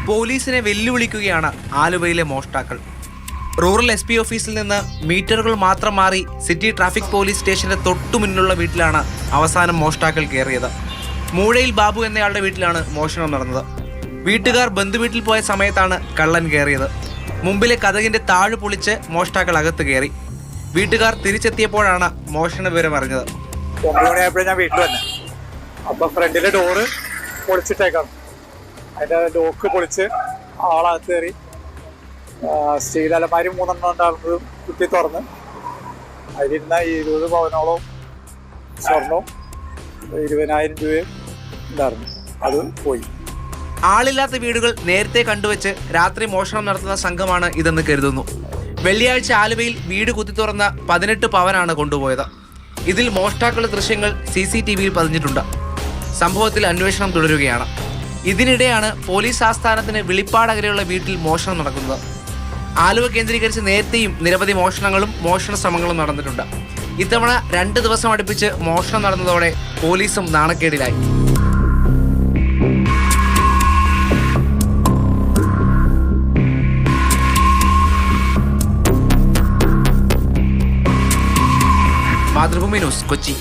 പോലീസിനെ വെല്ലുവിളിക്കുകയാണ് ആലുവയിലെ മോഷ്ടാക്കൾ. Rural SP ഓഫീസിൽ നിന്ന് മീറ്ററുകൾ മാത്രം മാറി സിറ്റി ട്രാഫിക് പോലീസ് സ്റ്റേഷന്റെ തൊട്ടുമുന്നിലുള്ള വീട്ടിലാണ് അവസാനം മോഷ്ടാക്കൾ കയറിയത്. മൂഴയിൽ ബാബു എന്നയാളുടെ വീട്ടിലാണ് മോഷണം നടന്നത്. വീട്ടുകാർ ബന്ധുവീട്ടിൽ പോയ സമയത്താണ് കള്ളൻ കയറിയത്. മുമ്പിലെ കതകിന്റെ താഴ് പൊളിച്ച് മോഷ്ടാക്കൾ അകത്ത് കയറി. വീട്ടുകാർ തിരിച്ചെത്തിയപ്പോഴാണ് മോഷണ വിവരം അറിഞ്ഞത്. 9 മണിയായപ്പോഴേ ഞാൻ വീട്ടിൽ തന്നെ. അപ്പം ഫ്രണ്ടിലെ ഡോറ് പൊളിച്ചിട്ടേക്കാണ്. അതിൻ്റെ ലോക്ക് പൊളിച്ച് ആളകത്ത് കയറി. സ്റ്റീൽ അലമാരി 3 ഉണ്ടായിരുന്നത് കുത്തി തുറന്ന് അതിലിരുന്ന 20 പവനോളം സ്വർണവും 20,000 രൂപയും ഉണ്ടായിരുന്നു. അത് പോയി. ആളില്ലാത്ത വീടുകൾ നേരത്തെ കണ്ടുവച്ച് രാത്രി മോഷണം നടത്തുന്ന സംഘമാണ് ഇതെന്ന് കരുതുന്നു. വെള്ളിയാഴ്ച ആലുവയിൽ വീട് കുത്തി തുറന്ന 18 പവനാണ് കൊണ്ടുപോയത്. ഇതിൽ മോഷ്ടാക്കളുടെ ദൃശ്യങ്ങൾ CCTVയിൽ പതിഞ്ഞിട്ടുണ്ട്. സംഭവത്തിൽ അന്വേഷണം തുടരുകയാണ്. ഇതിനിടെയാണ് പോലീസ് ആസ്ഥാനത്തിന് വെളിപ്പാടകരെയുള്ള വീട്ടിൽ മോഷണം നടക്കുന്നത്. ആലുവ കേന്ദ്രീകരിച്ച് നേരത്തെയും നിരവധി മോഷണങ്ങളും മോഷണ ശ്രമങ്ങളും നടന്നിട്ടുണ്ട്. ഇത്തവണ 2 ദിവസം അടുപ്പിച്ച് മോഷണം നടന്നതോടെ പോലീസും നാണക്കേടിലായി. മാതൃഭൂമി ന്യൂസ്, കൊച്ചി.